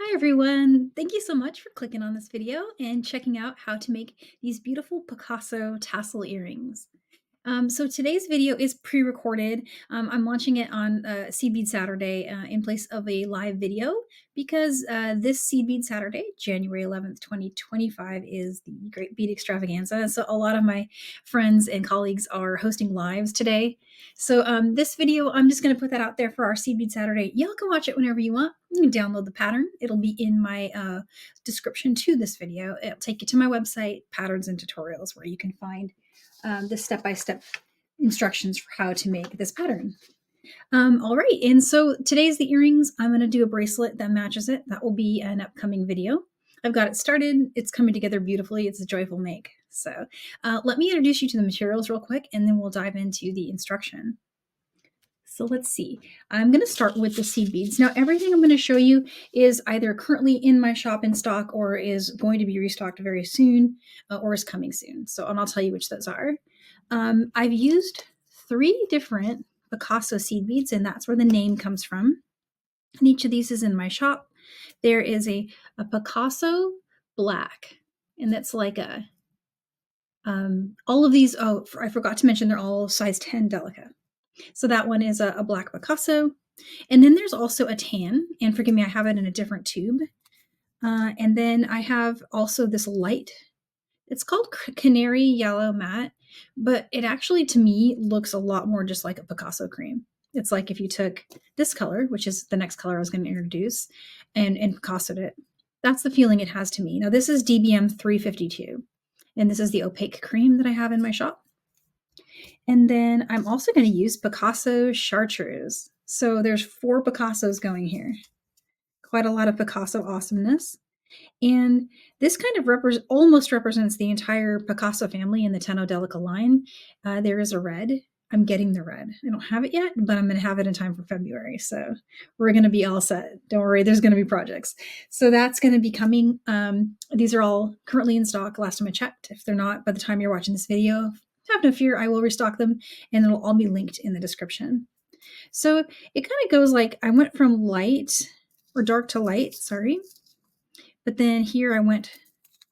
Hi everyone! Thank you so much for clicking on this video and checking out how to make these beautiful Picasso tassel earrings. So today's video is pre-recorded. I'm launching it on Seed Bead Saturday in place of a live video because this Seed Bead Saturday, January 11th, 2025, is the Great Bead Extravaganza. So a lot of my friends and colleagues are hosting lives today. So this video, I'm just going to put that out there for our Seed Bead Saturday. Y'all can watch it whenever you want. You can download the pattern. It'll be in my description to this video. It'll take you to my website, Patterns and Tutorials, where you can find the step-by-step instructions for how to make this pattern. All right, and so today's the earrings. I'm going to do a bracelet that matches it. That will be an upcoming video. I've got it started. It's coming together beautifully. It's a joyful make. So let me introduce you to the materials real quick, and then we'll dive into the instruction. So let's see. I'm going to start with the seed beads. Now, everything I'm going to show you is either currently in my shop in stock or is going to be restocked very soon or is coming soon. So, and I'll tell you which those are. I've used 3 different Picasso seed beads, and that's where the name comes from. And each of these is in my shop. There is a Picasso black, and that's like a, all of these, oh, I forgot to mention they're all size 10 Delica. So that one is a black Picasso. And then there's also a tan, and forgive me, I have it in a different tube. And then I have also this light. It's called Canary Yellow Matte, but it actually, to me, looks a lot more just like a Picasso cream. It's like if you took this color, which is the next color I was going to introduce, and Picassoed it. That's the feeling it has to me. Now, this is DBM 352, and this is the opaque cream that I have in my shop. And then I'm also going to use Picasso chartreuse. So there's 4 Picassos going here. Quite a lot of Picasso awesomeness. And this kind of almost represents the entire Picasso family in the Tenno Delica line. There is a red. I'm getting the red. I don't have it yet, but I'm going to have it in time for February. So we're going to be all set. Don't worry, there's going to be projects. So that's going to be coming. These are all currently in stock last time I checked. If they're not, by the time you're watching this video, have no fear, I will restock them, and it'll all be linked in the description. So it kind of goes like I went from light or dark to light, sorry. But then here I went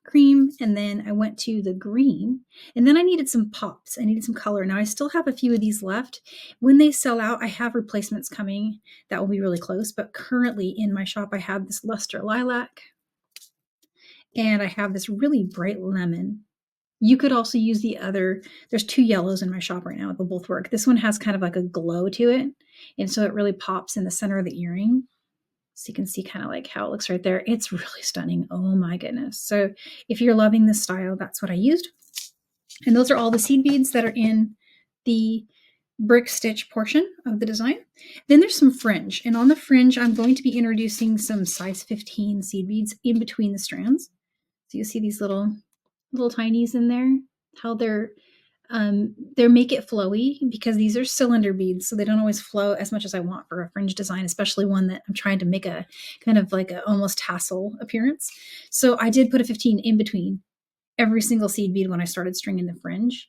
cream, and then I went to the green, and then I needed some pops. I needed some color. Now I still have a few of these left. When they sell out, I have replacements coming that will be really close, but currently in my shop I have this luster lilac, and I have this really bright lemon. You could also use the other, there's 2 yellows in my shop right now. They'll both work. This one has kind of like a glow to it, and so it really pops in the center of the earring. So you can see kind of like how it looks right there. It's really stunning. Oh my goodness. So if you're loving this style, that's what I used. And those are all the seed beads that are in the brick stitch portion of the design. Then there's some fringe. And on the fringe, I'm going to be introducing some size 15 seed beads in between the strands. So you see these little tinies in there, how they're make it flowy because these are cylinder beads, so they don't always flow as much as I want for a fringe design, especially one that I'm trying to make a kind of like a almost tassel appearance. So I did put a 15 in between every single seed bead when I started stringing the fringe.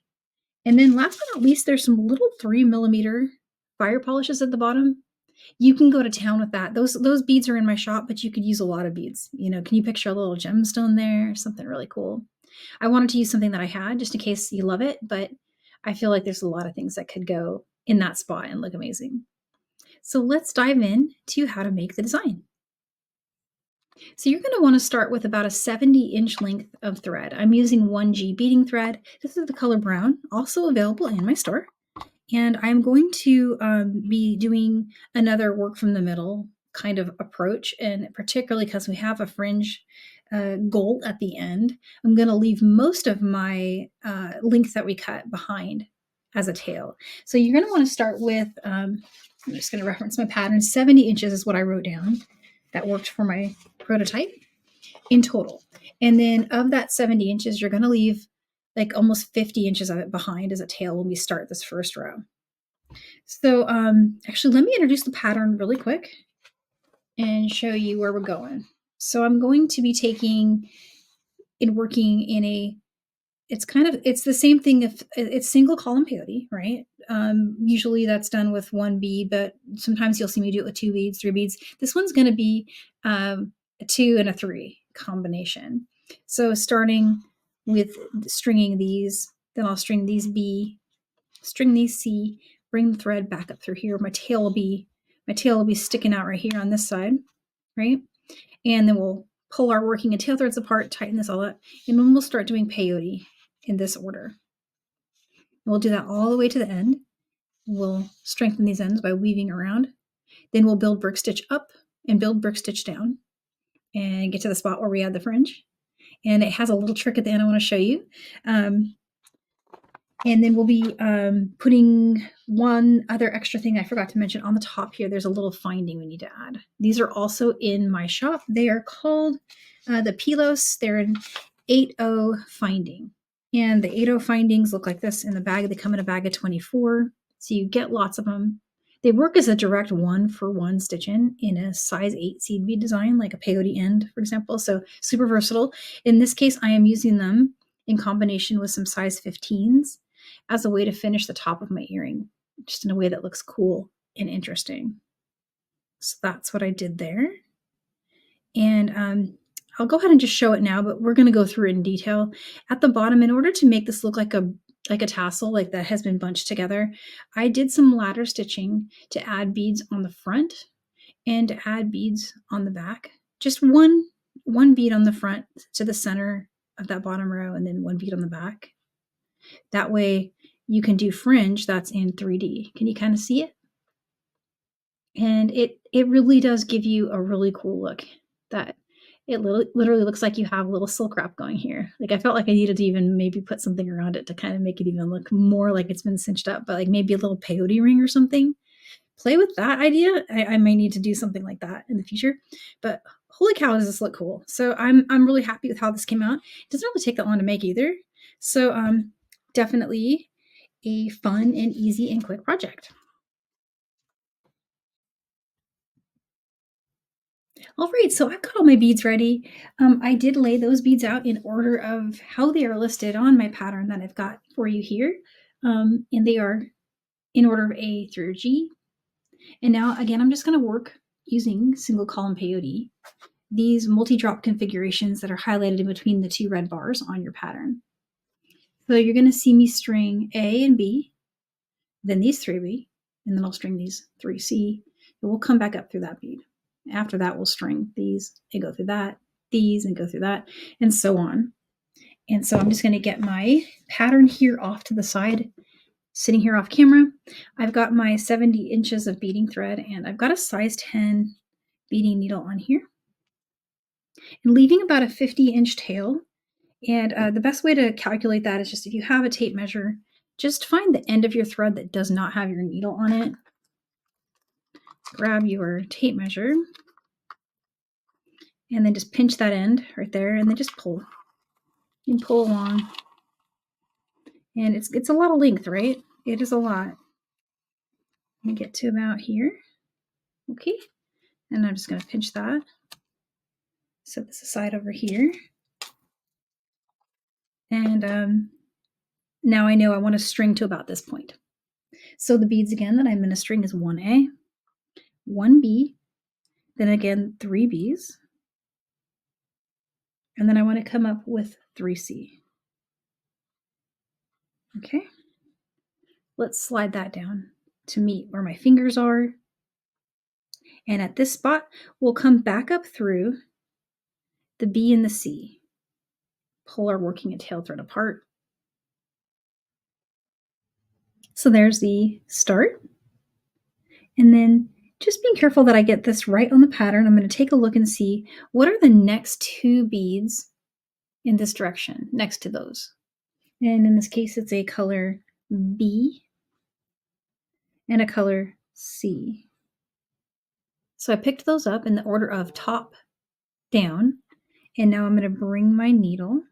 And then last but not least, there's some little 3mm fire polishes at the bottom. You can go to town with that. Those beads are in my shop, but you could use a lot of beads. You know, can you picture a little gemstone there? Something really cool. I wanted to use something that I had just in case you love it, but I feel like there's a lot of things that could go in that spot and look amazing. So let's dive in to how to make the design. So you're going to want to start with about a 70-inch length of thread. I'm using 1G beading thread. This is the color brown, also available in my store. And I'm going to be doing another work from the middle kind of approach, and particularly because we have a fringe goal at the end, I'm going to leave most of my length that we cut behind as a tail. So you're going to want to start with, I'm just going to reference my pattern, 70 inches is what I wrote down. That worked for my prototype in total. And then of that 70 inches, you're going to leave like almost 50 inches of it behind as a tail when we start this first row. So actually, let me introduce the pattern really quick and show you where we're going. So I'm going to be taking and working in a, it's the same thing if it's single column peyote, right? Usually that's done with 1 bead, but sometimes you'll see me do it with 2 beads, 3 beads. This one's going to be a 2 and a 3 combination. So starting with stringing these, then I'll string these B, string these C, bring the thread back up through here. My tail will be sticking out right here on this side, right? And then we'll pull our working and tail threads apart, tighten this all up, and then we'll start doing peyote in this order. We'll do that all the way to the end. We'll strengthen these ends by weaving around. Then we'll build brick stitch up and build brick stitch down and get to the spot where we add the fringe. And it has a little trick at the end I want to show you. And then we'll be putting one other extra thing I forgot to mention on the top here. There's a little finding we need to add. These are also in my shop. They are called the Pilos. They're an 8-0 finding. And the 8-0 findings look like this in the bag. They come in a bag of 24. So you get lots of them. They work as a direct 1-for-1 stitch in a size 8 seed bead design, like a peyote end, for example. So super versatile. In this case, I am using them in combination with some size 15s as a way to finish the top of my earring, just in a way that looks cool and interesting. So that's what I did there. And I'll go ahead and just show it now, but we're going to go through it in detail. At the bottom, in order to make this look like a tassel, like that has been bunched together, I did some ladder stitching to add beads on the front and to add beads on the back. Just one bead on the front to the center of that bottom row, and then one bead on the back. That way you can do fringe that's in 3D. Can you kind of see it? And it really does give you a really cool look. That it literally looks like you have a little silk wrap going here. Like I felt like I needed to even maybe put something around it to kind of make it even look more like it's been cinched up, but like maybe a little peyote ring or something. Play with that idea. I might need to do something like that in the future. But holy cow, does this look cool. So I'm really happy with how this came out. It doesn't really take that long to make either. So definitely a fun and easy and quick project. All right, so I've got all my beads ready. I did lay those beads out in order of how they are listed on my pattern that I've got for you here. And they are in order of A through G. And now, again, I'm just going to work using single column peyote, these multi-drop configurations that are highlighted in between the two red bars on your pattern. So you're going to see me string A and B, then these 3B, and then I'll string these 3C, and we'll come back up through that bead. After that, we'll string these and go through that, these and go through that, and so on. And so I'm just going to get my pattern here off to the side, sitting here off camera. I've got my 70 inches of beading thread, and I've got a size 10 beading needle on here, and leaving about a 50-inch tail. And the best way to calculate that is just if you have a tape measure, just find the end of your thread that does not have your needle on it. Grab your tape measure and then just pinch that end right there, and then just pull. You can pull along. And it's a lot of length, right? It is a lot. Let me get to about here. Okay. And I'm just going to pinch that. Set this aside over here. And now I know I want to string to about this point. So the beads again that I'm going to string is 1A, 1B, then again 3 Bs, and then I want to come up with 3C. Okay, let's slide that down to meet where my fingers are. And at this spot, we'll come back up through the B and the C. Pull our working and tail thread apart. So there's the start. And then just being careful that I get this right on the pattern, I'm going to take a look and see what are the next 2 beads in this direction next to those. And in this case, it's a color B and a color C. So I picked those up in the order of top down, and now I'm going to bring my needle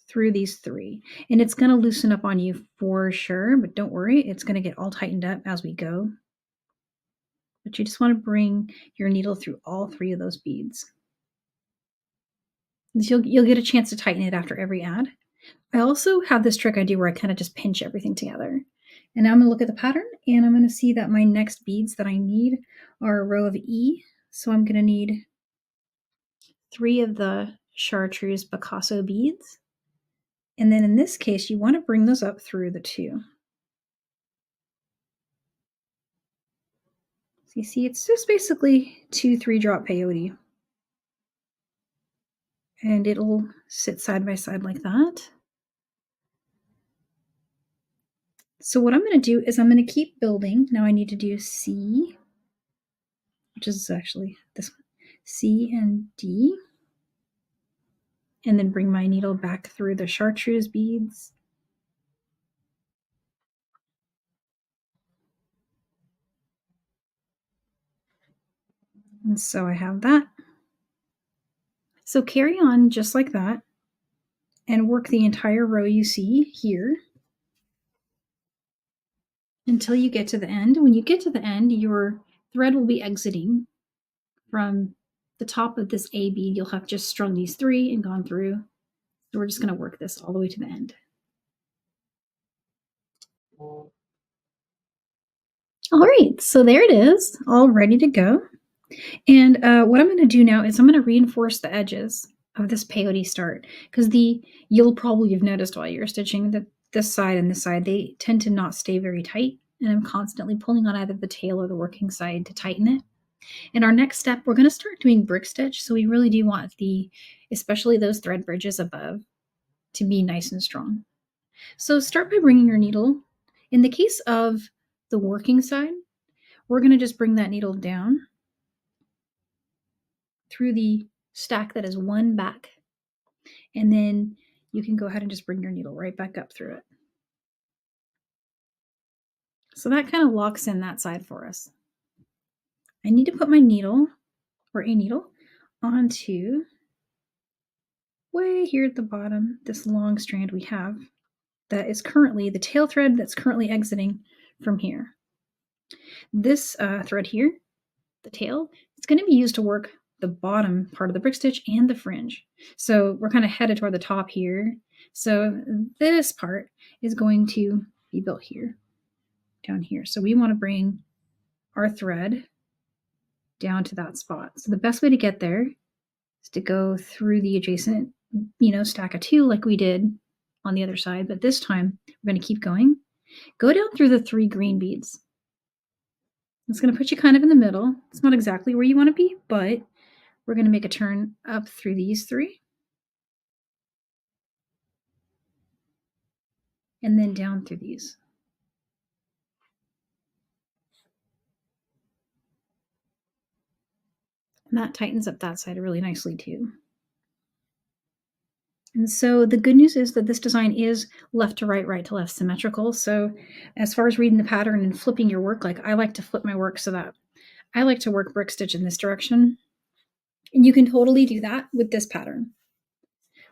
through these 3. And it's going to loosen up on you for sure, but don't worry, it's going to get all tightened up as we go. But you just want to bring your needle through all 3 of those beads. You'll get a chance to tighten it after every add. I also have this trick I do where I kind of just pinch everything together. And now I'm going to look at the pattern, and I'm going to see that my next beads that I need are a row of E. So I'm going to need 3 of the chartreuse Picasso beads. And then in this case, you want to bring those up through the 2. So you see, it's just basically 2 3-drop peyote. And it'll sit side by side like that. So what I'm going to do is I'm going to keep building. Now I need to do C, which is actually this one, C and D. And then bring my needle back through the chartreuse beads. And so I have that. So carry on just like that and work the entire row you see here until you get to the end. When you get to the end, your thread will be exiting from the top of this A bead. You'll have just strung these 3 and gone through. So we're just going to work this all the way to the end. All right, so there it is, all ready to go. And what I'm going to do now is I'm going to reinforce the edges of this peyote start, because you'll probably have noticed while you're stitching that this side and this side, they tend to not stay very tight, and I'm constantly pulling on either the tail or the working side to tighten it. In our next step, we're going to start doing brick stitch, so we really do want especially those thread bridges above, to be nice and strong. So start by bringing your needle. In the case of the working side, we're going to just bring that needle down through the stack that is 1 back. And then you can go ahead and just bring your needle right back up through it. So that kind of locks in that side for us. I need to put my needle, or a needle, onto way here at the bottom, this long strand we have that is currently the tail thread that's currently exiting from here. This thread here, the tail, it's going to be used to work the bottom part of the brick stitch and the fringe. So we're kind of headed toward the top here. So this part is going to be built here, down here. So we want to bring our thread down to that spot. So the best way to get there is to go through the adjacent, stack of 2 like we did on the other side. But this time we're going to keep going. Go down through the 3 green beads. It's going to put you kind of in the middle. It's not exactly where you want to be, but we're going to make a turn up through these 3. And then down through these. And that tightens up that side really nicely too. And so the good news is that this design is left to right, right to left symmetrical. So as far as reading the pattern and flipping your work, like I like to flip my work so that I like to work brick stitch in this direction. And you can totally do that with this pattern.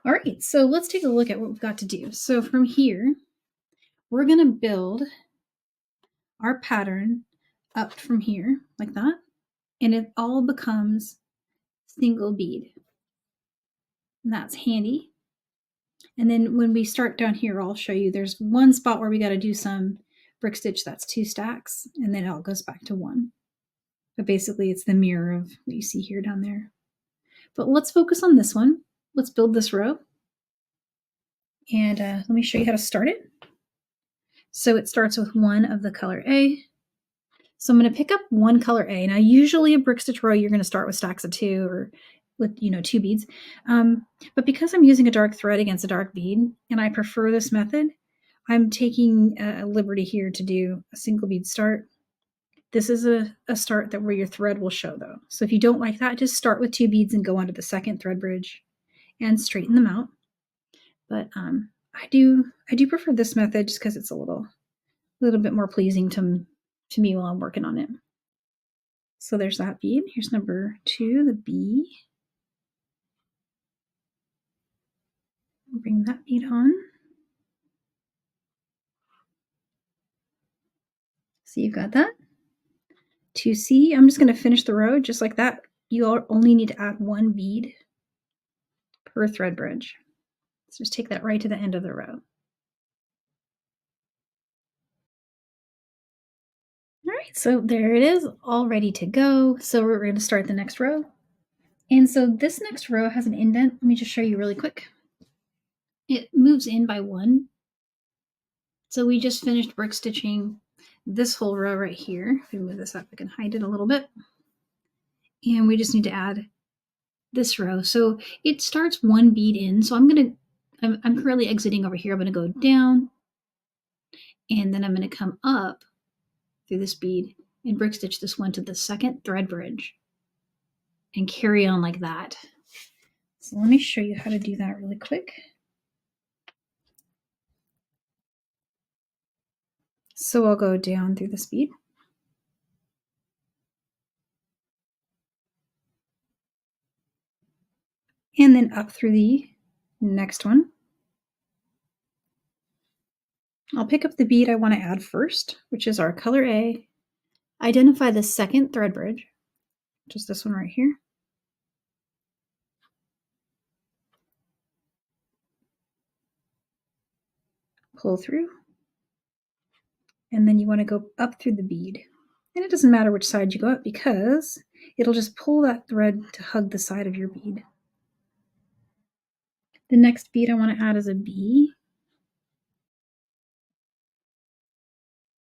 All right, so let's take a look at what we've got to do. So from here, we're going to build our pattern up from here like that, and it all becomes single bead. And that's handy. And then when we start down here, I'll show you there's one spot where we got to do some brick stitch. That's 2 stacks, and then it all goes back to 1. But basically it's the mirror of what you see here down there. But let's focus on this one. Let's build this row. And let me show you how to start it. So it starts with 1 of the color A. So I'm going to pick up 1 color A. Now usually a brick stitch row, you're going to start with stacks of 2 or with 2 beads. But because I'm using a dark thread against a dark bead, and I prefer this method, I'm taking a liberty here to do a single bead start. This is a start that where your thread will show though. So if you don't like that, just start with 2 beads and go onto the second thread bridge and straighten them out. But I do prefer this method just because it's a little bit more pleasing to me while I'm working on it. So there's that bead. Here's number 2, the B. Bring that bead on. So you've got that. 2C, I'm just going to finish the row just like that. You only need to add 1 bead per thread bridge. So just take that right to the end of the row. All right, so there it is, all ready to go. So we're going to start the next row. And so this next row has an indent. Let me just show you really quick. It moves in by 1. So we just finished brick stitching this whole row right here. If we move this up, I can hide it a little bit. And we just need to add this row. So it starts 1 bead in. So I'm currently exiting over here. I'm going to go down, and then I'm going to come up through this bead and brick stitch this one to the second thread bridge and carry on like that. So let me show you how to do that really quick. So I'll go down through this bead. And then up through the next one. I'll pick up the bead I want to add first, which is our color A. Identify the second thread bridge, which is this one right here. Pull through. And then you want to go up through the bead. And it doesn't matter which side you go up because it'll just pull that thread to hug the side of your bead. The next bead I want to add is a B.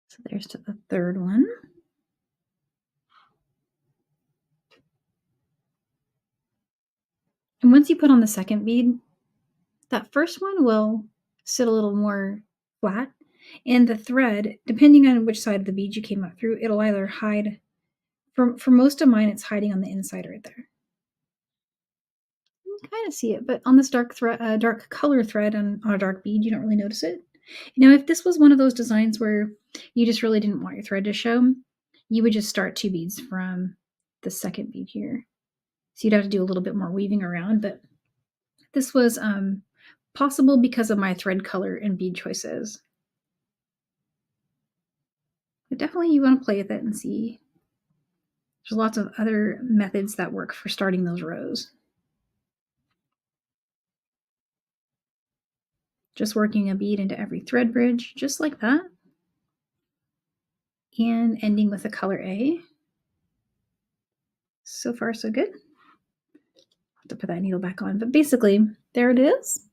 So there's to the third one. And once you put on the second bead, that first one will sit a little more flat. And the thread, depending on which side of the bead you came up through, it'll either hide, for most of mine, it's hiding on the inside right there. You can kind of see it, but on this dark color thread on a dark bead, you don't really notice it. Now, if this was one of those designs where you just really didn't want your thread to show, you would just start 2 beads from the second bead here. So you'd have to do a little bit more weaving around, but this was possible because of my thread color and bead choices. But definitely you want to play with it and see. There's lots of other methods that work for starting those rows. Just working a bead into every thread bridge, just like that. And ending with a color A. So far, so good. I'll have to put that needle back on, but basically, there it is.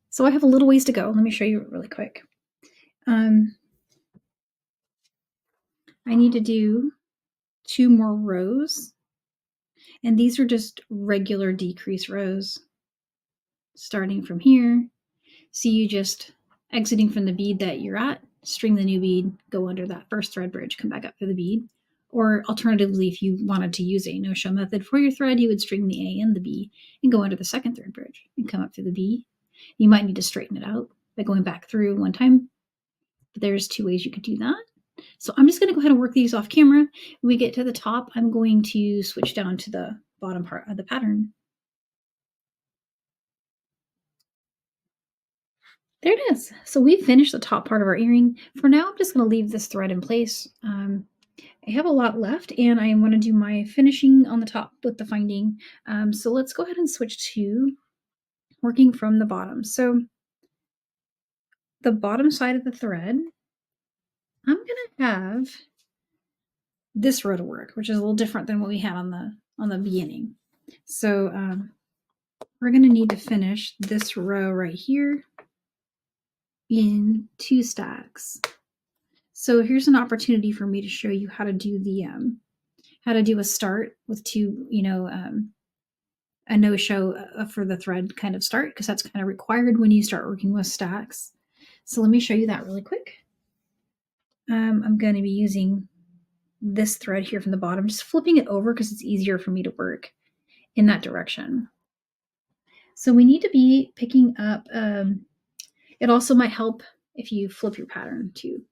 So I have a little ways to go. Let me show you really quick. I need to do 2 more rows, and these are just regular decrease rows starting from here. So you just exiting from the bead that you're at, string the new bead, go under that first thread bridge, come back up to the bead. Or alternatively, if you wanted to use a no-show method for your thread, you would string the A and the B and go under the second thread bridge and come up to the B. You might need to straighten it out by going back through one time, but there's 2 ways you could do that. So I'm just going to go ahead and work these off camera. When we get to the top, I'm going to switch down to the bottom part of the pattern. There it is. So we've finished the top part of our earring. For now, I'm just going to leave this thread in place. I have a lot left, and I want to do my finishing on the top with the finding. So let's go ahead and switch to working from the bottom. So the bottom side of the thread, I'm going to have this row to work, which is a little different than what we had on the beginning. So we're going to need to finish this row right here in 2 stacks. So here's an opportunity for me to show you how to do the how to do a start with 2, a no-show for the thread kind of start, because that's kind of required when you start working with stacks. So let me show you that really quick. I'm going to be using this thread here from the bottom, just flipping it over because it's easier for me to work in that direction. So we need to be picking up, it also might help if you flip your pattern too.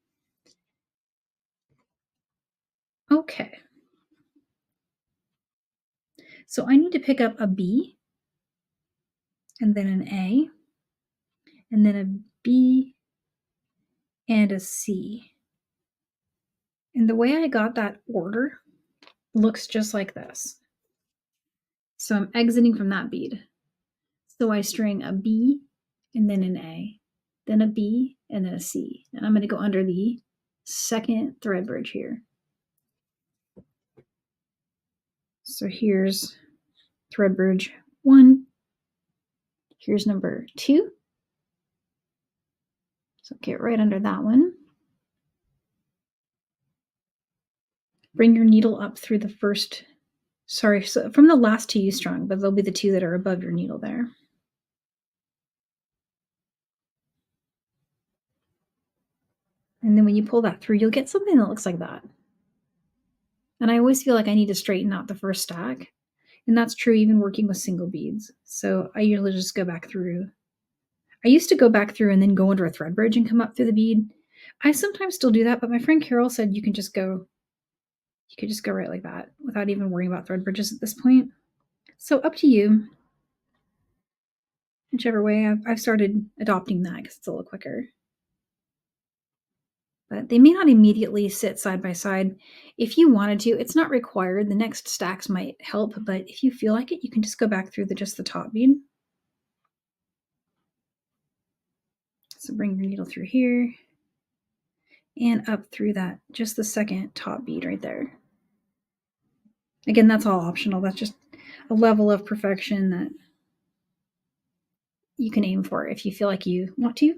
Okay. So I need to pick up a B, and then an A, and then a B, and a C. And the way I got that order looks just like this. So I'm exiting from that bead. So I string a B, and then an A, then a B, and then a C. And I'm going to go under the second thread bridge here. So here's thread bridge 1. Here's number 2. So get right under that one. Bring your needle up through the first, so from the last 2 you strung, but they'll be the 2 that are above your needle there. And then when you pull that through, you'll get something that looks like that. And I always feel like I need to straighten out the first stack. And that's true even working with single beads. So I usually just go back through. I used to go back through and then go under a thread bridge and come up through the bead. I sometimes still do that, but my friend Carol said you could just go right like that without even worrying about thread bridges at this point. So up to you. Whichever way, I've started adopting that because it's a little quicker. But they may not immediately sit side by side. If you wanted to, it's not required. The next stacks might help, but if you feel like it, you can just go back through just the top bead. So bring your needle through here and up through that, just the second top bead right there. Again, that's all optional. That's just a level of perfection that you can aim for if you feel like you want to.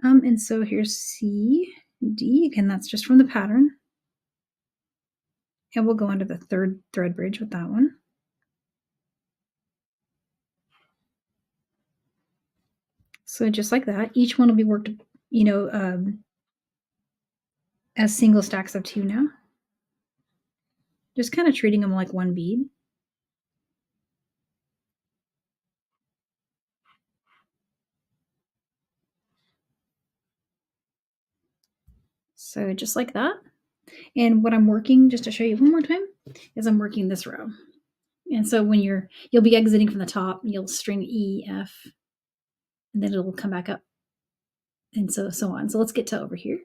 And so here's C, D. Again, that's just from the pattern. And we'll go under the third thread bridge with that one. So just like that, each one will be worked, as single stacks of 2 now. Just kind of treating them like one bead. So just like that. And what I'm working, just to show you one more time, is I'm working this row. And so when you'll be exiting from the top, you'll string E, F, and then it'll come back up. And so on. So let's get to over here.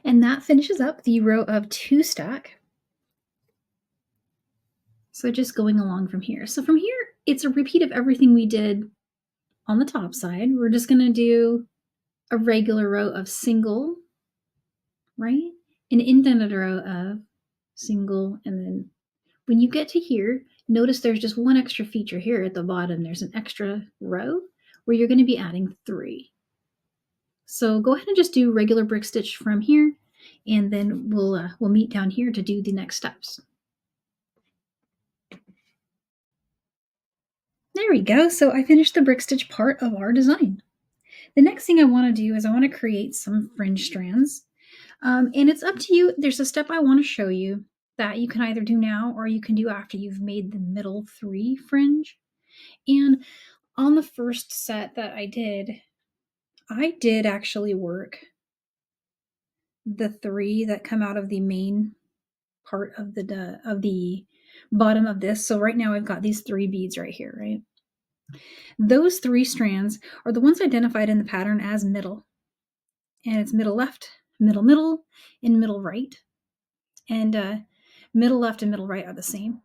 And that finishes up the row of 2 stack. So just going along from here. So from here, it's a repeat of everything we did on the top side. We're just going to do a regular row of single, right? An indented row of single, and then when you get to here, notice there's just one extra feature here at the bottom. There's an extra row where you're going to be adding 3. So go ahead and just do regular brick stitch from here, and then we'll meet down here to do the next steps. There we go. So I finished the brick stitch part of our design. The next thing I want to do is I want to create some fringe strands. And it's up to you. There's a step I want to show you that you can either do now or you can do after you've made the middle 3 fringe. And on the first set that I did actually work the 3 that come out of the main part of the bottom of this. So right now I've got these 3 beads right here, right? Those 3 strands are the ones identified in the pattern as middle. And it's middle left, middle middle, and middle right. And middle left and middle right are the same.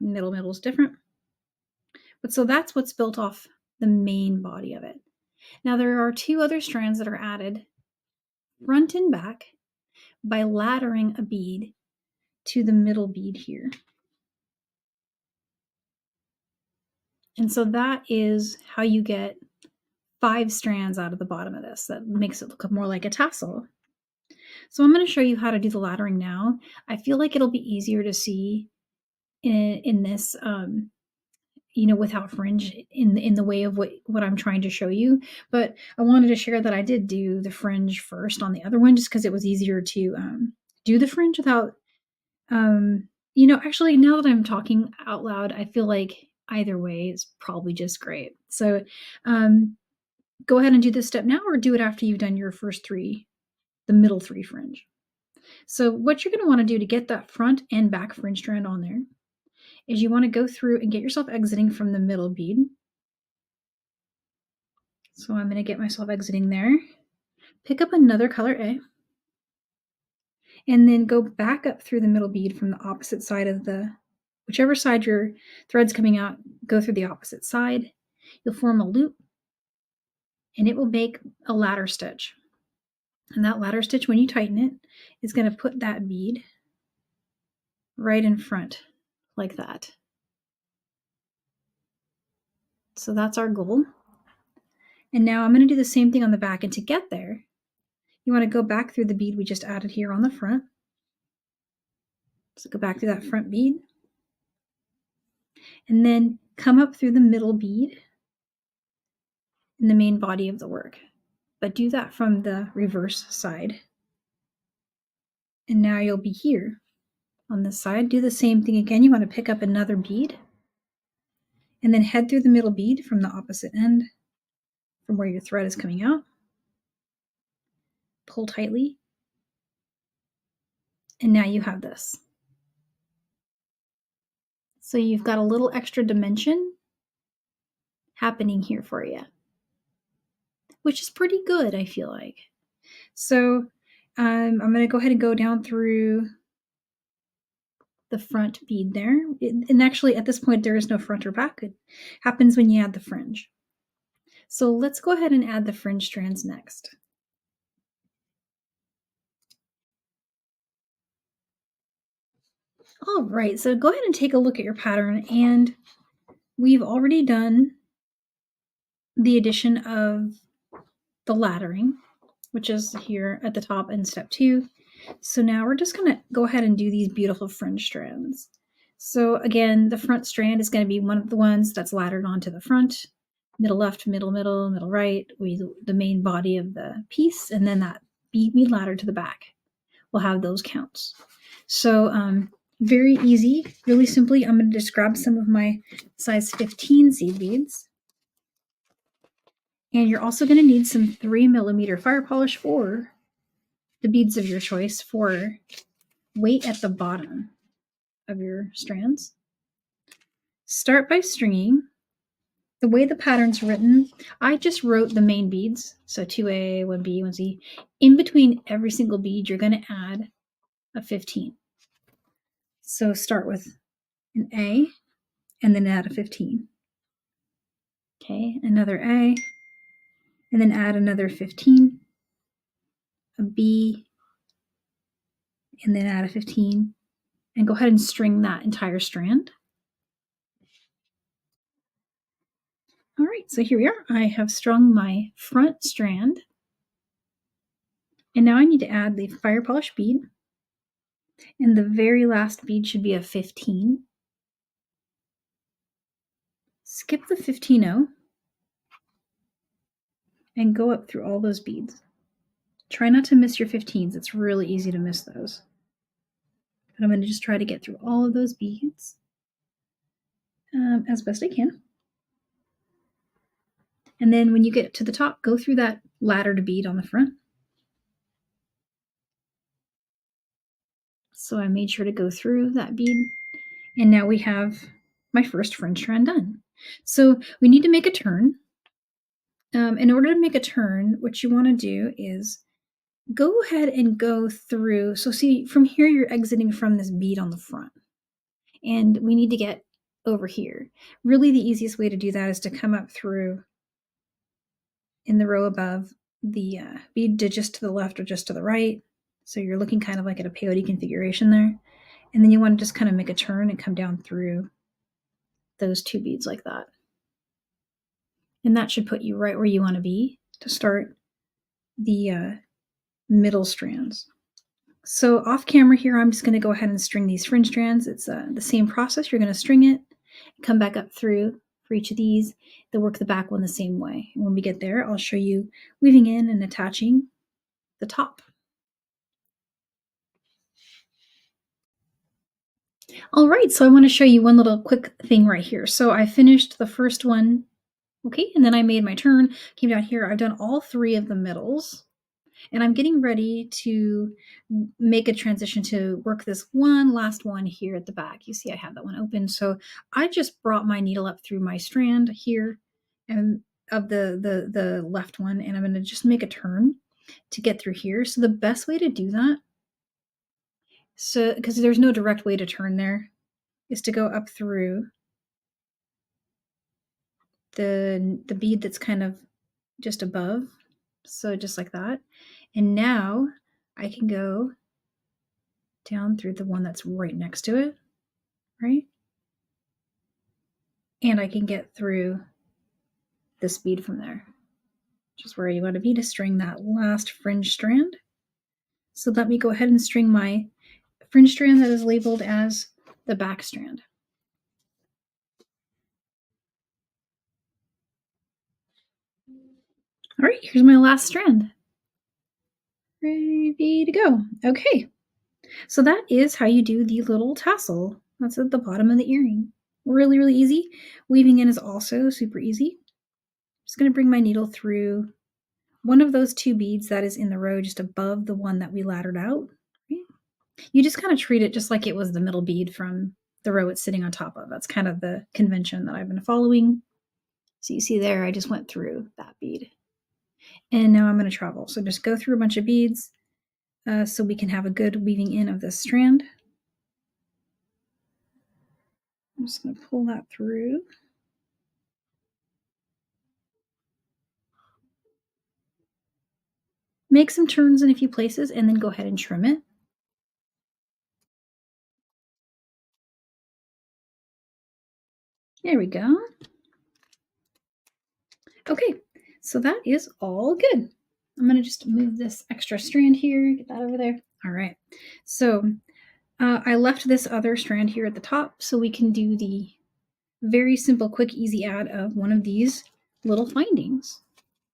Middle middle is different. But so that's what's built off the main body of it. Now there are 2 other strands that are added front and back by laddering a bead to the middle bead here. And so that is how you get 5 strands out of the bottom of this. That makes it look more like a tassel. So I'm going to show you how to do the laddering now. I feel like it'll be easier to see in this, without fringe in the way of what I'm trying to show you. But I wanted to share that I did do the fringe first on the other one just because it was easier to do the fringe without, actually now that I'm talking out loud, I feel like either way is probably just great. So go ahead and do this step now or do it after you've done your first 3, the middle 3 fringe. So what you're going to want to do to get that front and back fringe strand on there is you want to go through and get yourself exiting from the middle bead. So I'm going to get myself exiting there. Pick up another color A. And then go back up through the middle bead from the opposite side of whichever side your thread's coming out, go through the opposite side. You'll form a loop and it will make a ladder stitch. And that ladder stitch, when you tighten it, is going to put that bead right in front like that. So that's our goal. And now I'm going to do the same thing on the back. And to get there, you want to go back through the bead we just added here on the front. So go back through that front bead. And then come up through the middle bead in the main body of the work. But do that from the reverse side. And now you'll be here on this side. Do the same thing again. You want to pick up another bead and then head through the middle bead from the opposite end from where your thread is coming out. Pull tightly. And now you have this. So you've got a little extra dimension happening here for you, which is pretty good, I feel like. So I'm going to go ahead and go down through the front bead there. And actually, at this point, there is no front or back. It happens when you add the fringe. So let's go ahead and add the fringe strands next. All right, so go ahead and take a look at your pattern, and we've already done the addition of the laddering, which is here at the top in step 2. So now we're just going to go ahead and do these beautiful fringe strands. So again, the front strand is going to be one of the ones that's laddered onto the front, middle left, middle middle, middle right, the main body of the piece, and then that bead we ladder to the back. We'll have those counts. So very easy, really simply, I'm going to just grab some of my size 15 seed beads. And you're also going to need some 3mm fire polish or the beads of your choice for weight at the bottom of your strands. Start by stringing. The way the pattern's written, I just wrote the main beads. So 2A, 1B, 1C. In between every single bead, you're going to add a 15. So start with an A and then add a 15. Okay, another A, and then add another 15. A B, and then add a 15. And go ahead and string that entire strand. All right, so here we are. I have strung my front strand. And now I need to add the fire polish bead. And the very last bead should be a 15. Skip the 15-0 and go up through all those beads. Try not to miss your 15s. It's really easy to miss those. But I'm going to just try to get through all of those beads as best I can. And then when you get to the top, go through that laddered bead on the front. So I made sure to go through that bead. And now we have my first fringe strand done. So we need to make a turn. In order to make a turn, what you want to do is go ahead and go through. So see, from here, you're exiting from this bead on the front. And we need to get over here. Really, the easiest way to do that is to come up through in the row above the bead to just to the left or just to the right. So you're looking kind of like at a peyote configuration there. And then you want to just kind of make a turn and come down through those two beads like that. And that should put you right where you want to be to start the middle strands. So off camera here, I'm just going to go ahead and string these fringe strands. It's the same process. You're going to string it, come back up through for each of these. They'll work the back one the same way. And when we get there, I'll show you weaving in and attaching the top. All right, so I want to show you one little quick thing right here. So I finished the first one, okay, and then I made my turn, came down here. I've done all 3 of the middles, and I'm getting ready to make a transition to work this one last one here at the back. You see I have that one open. So I just brought my needle up through my strand here and of the left one, and I'm going to just make a turn to get through here. So the best way to do that, so because there's no direct way to turn there, is to go up through the bead that's kind of just above. So just like that. And now I can go down through the one that's right next to it, right? And I can get through this bead from there, which is where you want to be to string that last fringe strand. So let me go ahead and string my fringe strand that is labeled as the back strand. All right, here's my last strand. Ready to go. Okay, so that is how you do the little tassel. That's at the bottom of the earring. Really, really easy. Weaving in is also super easy. Just going to bring my needle through one of those two beads that is in the row just above the one that we laddered out. You just kind of treat it just like it was the middle bead from the row it's sitting on top of. That's kind of the convention that I've been following. So you see there, I just went through that bead. And now I'm going to travel. So just go through a bunch of beads so we can have a good weaving in of this strand. I'm just going to pull that through. Make some turns in a few places and then go ahead and trim it. There we go. Okay, so that is all good. I'm going to just move this extra strand here, get that over there. All right, so I left this other strand here at the top so we can do the very simple, quick, easy add of one of these little findings.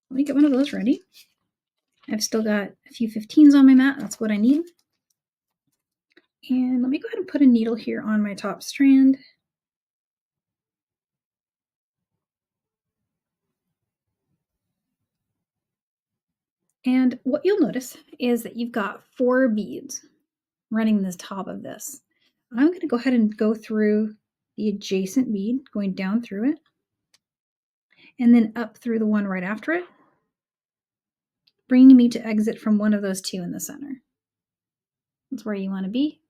Let me get one of those ready. I've still got a few 15s on my mat. That's what I need. And let me go ahead and put a needle here on my top strand. And what you'll notice is that you've got 4 beads running the top of this. I'm going to go ahead and go through the adjacent bead, going down through it, and then up through the one right after it, bringing me to exit from one of those 2 in the center. That's where you want to be.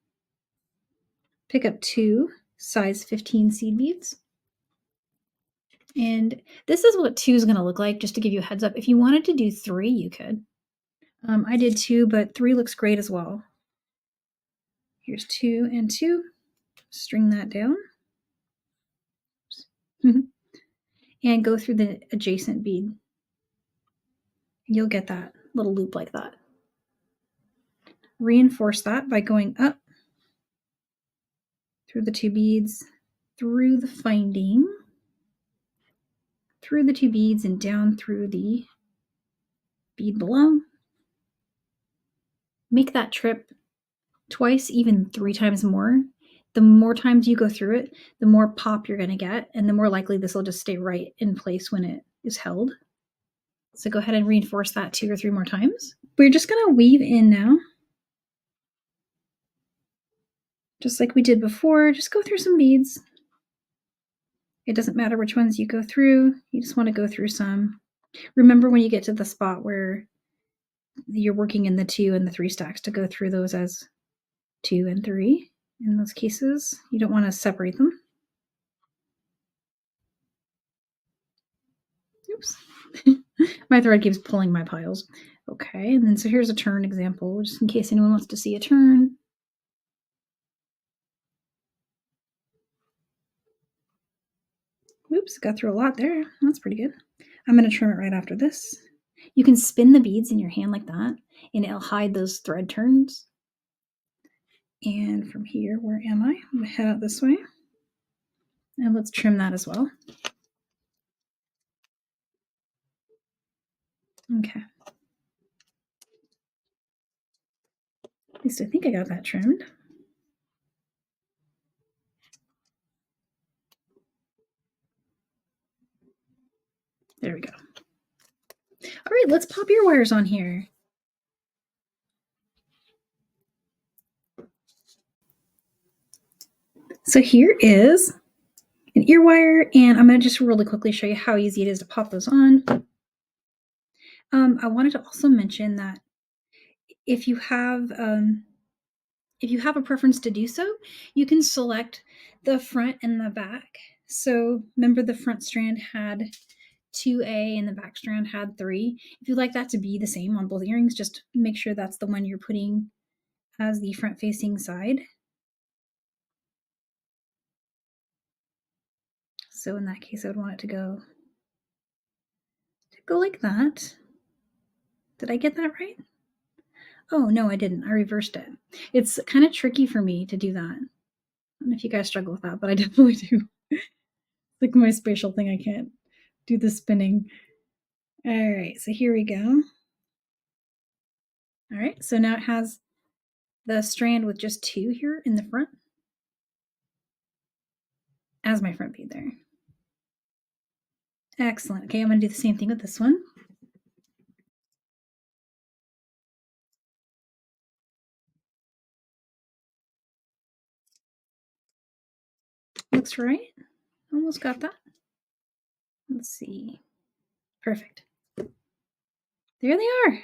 Pick up 2 size 15 seed beads. And this is what 2 is going to look like, just to give you a heads up. If you wanted to do 3, you could. I did 2, but 3 looks great as well. Here's 2 and 2. String that down. And go through the adjacent bead. You'll get that little loop like that. Reinforce that by going up through the 2 beads, through the finding, through the 2 beads, and down through the bead below. Make that trip twice, even 3 times more. The more times you go through it, the more pop you're going to get, and the more likely this will just stay right in place when it is held. So go ahead and reinforce that 2 or 3 more times. We're just going to weave in now. Just like we did before, just go through some beads. It doesn't matter which ones you go through. You just want to go through some. Remember when you get to the spot where you're working in the 2 and the 3 stacks to go through those as 2 and 3. In those cases, you don't want to separate them. Oops. My thread keeps pulling my piles. Okay, and then so here's a turn example, just in case anyone wants to see a turn. Oops, got through a lot there. That's pretty good. I'm going to trim it right after this. You can spin the beads in your hand like that, and it'll hide those thread turns. And from here, where am I? I'm going to head out this way. And let's trim that as well. Okay. At least I think I got that trimmed. There we go. All right, let's pop ear wires on here. So here is an ear wire, and I'm going to just really quickly show you how easy it is to pop those on. I wanted to also mention that if you have a preference to do so, you can select the front and the back. So remember the front strand had 2A and the back strand had 3. If you'd like that to be the same on both earrings, just make sure that's the one you're putting as the front facing side. So in that case, I would want it to go like that. Did I get that right? Oh, no, I didn't. I reversed it. It's kind of tricky for me to do that. I don't know if you guys struggle with that, but I definitely do. Like my spatial thing, I can't do the spinning. All right, so here we go. All right, so now it has the strand with just 2 here in the front as my front bead there. Excellent. Okay, I'm going to do the same thing with this one. Looks right. Almost got that. Let's see. Perfect. There they are.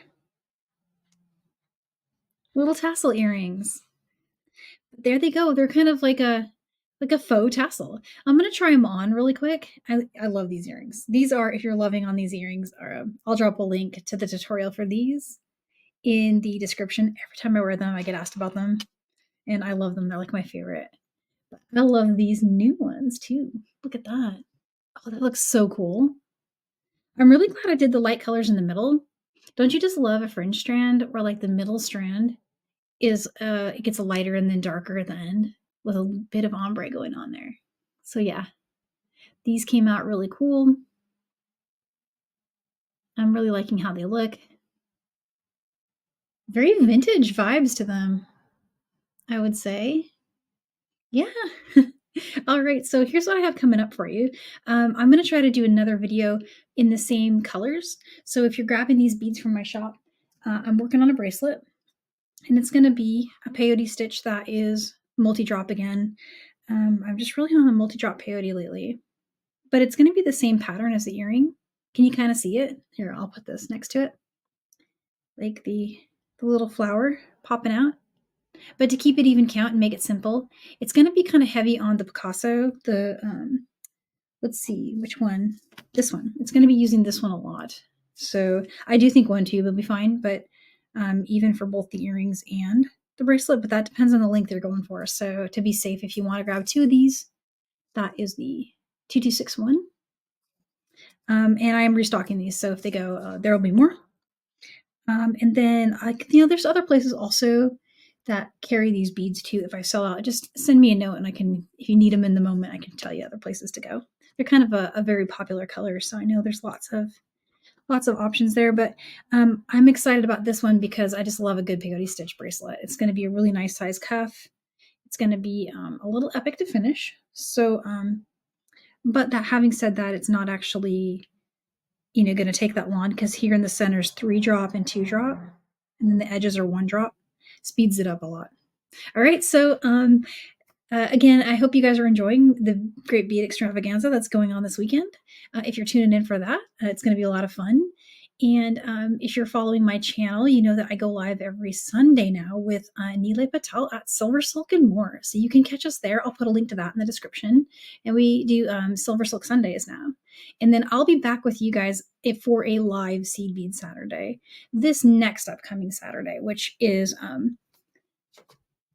Little tassel earrings. There they go. They're kind of like a faux tassel. I'm gonna try them on really quick. I love these earrings. These are, if you're loving on these earrings, I'll drop a link to the tutorial for these in the description. Every time I wear them, I get asked about them, and I love them. They're like my favorite. But I love these new ones too. Look at that. Oh, that looks so cool. I'm really glad I did the light colors in the middle. Don't you just love a fringe strand where like the middle strand is it gets lighter and then darker at the end with a bit of ombre going on there. So yeah, these came out really cool. I'm really liking how they look. Very vintage vibes to them, I would say. Yeah. All right, so here's what I have coming up for you. I'm going to try to do another video in the same colors. So if you're grabbing these beads from my shop, I'm working on a bracelet, and it's going to be a peyote stitch that is multi-drop again. I'm just really on a multi-drop peyote lately, but it's going to be the same pattern as the earring. Can you kind of see it? Here, I'll put this next to it. Like the little flower popping out. But to keep it even count and make it simple, it's going to be kind of heavy on the Picasso. Let's see, which one? This one. It's going to be using this one a lot. So I do think 1 tube will be fine, but even for both the earrings and the bracelet, but that depends on the length they're going for. So to be safe, if you want to grab 2 of these, that is the 2261. And I am restocking these, so if they go, there will be more. And then there's other places also that carry these beads too. If I sell out, just send me a note, and I can, if you need them in the moment, I can tell you other places to go. They're kind of a very popular color, so I know there's lots of options there. But I'm excited about this one because I just love a good peyote stitch bracelet. It's going to be a really nice size cuff. It's going to be a little epic to finish. So, but that having said that, it's not actually going to take that long, because here in the center is 3 drop and 2 drop, and then the edges are 1 drop. Speeds it up a lot. All right, so again, I hope you guys are enjoying the Great Bead Extravaganza that's going on this weekend. If you're tuning in for that, it's going to be a lot of fun. And if you're following my channel, you know that I go live every Sunday now with Neelay Patel at Silver Silk and More. So you can catch us there. I'll put a link to that in the description. And we do Silver Silk Sundays now. And then I'll be back with you guys for a live Seed Bead Saturday this next upcoming Saturday, which is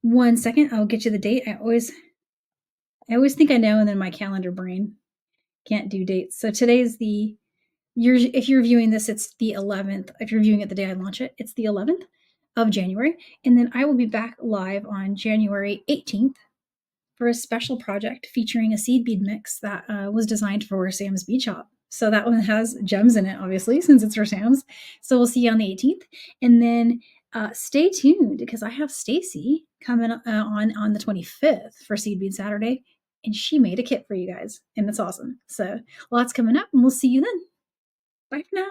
1 second. I'll get you the date. I always think I know, and then my calendar brain can't do dates. So today's if you're viewing this, it's the 11th. If you're viewing it the day I launch it, it's the 11th of January. And then I will be back live on January 18th for a special project featuring a seed bead mix that was designed for Sam's Bead Shop. So that one has gems in it, obviously, since it's for Sam's. So we'll see you on the 18th. And then stay tuned, because I have Stacy coming on the 25th for Seed Bead Saturday, and she made a kit for you guys, and it's awesome. So lots coming up, and we'll see you then. Bye for now.